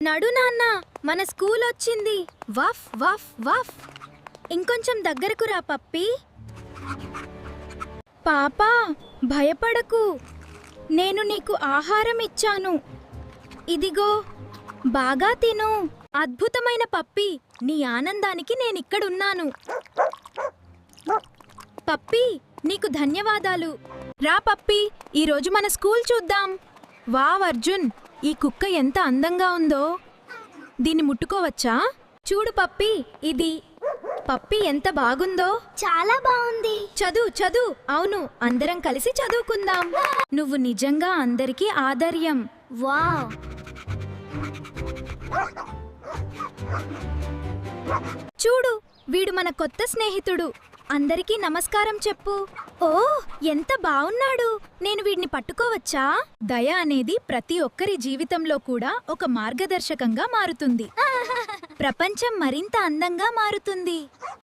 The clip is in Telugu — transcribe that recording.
నడు నాన్న, మన స్కూల్ వచ్చింది. వఫ్ వఫ్ వఫ్. ఇంకొంచెం దగ్గరకు రా పప్పి. పాపా, భయపడకు, నేను నీకు ఆహారం ఇచ్చాను. ఇదిగో, బాగా తిను. అద్భుతమైన పప్పి, నీ ఆనందానికి నేనిక్కడున్నాను. పప్పి, నీకు ధన్యవాదాలు. రా పప్పి, ఈరోజు మన స్కూల్ చూద్దాం. వావ్ అర్జున్, ఈ కుక్క ఎంత అందంగా ఉందో. దీన్ని ముట్టుకోవచ్చా? చూడు పప్పి, ఇది. పప్పి ఎంత బాగుందో. చాలా బాగుంది. చదువు. అవును, అందరం కలిసి చదువుకుందాం. నువ్వు నిజంగా అందరికీ ఆదర్యం. వావ్. చూడు, వీడు మన కొత్త స్నేహితుడు. అందరికీ నమస్కారం చెప్పు. ఓ, ఎంత బావున్నాడు. నేను వీడిని పట్టుకోవచ్చా? దయ అనేది ప్రతి ఒక్కరి జీవితంలో కూడా ఒక మార్గదర్శకంగా మారుతుంది. ప్రపంచం మరింత అందంగా మారుతుంది.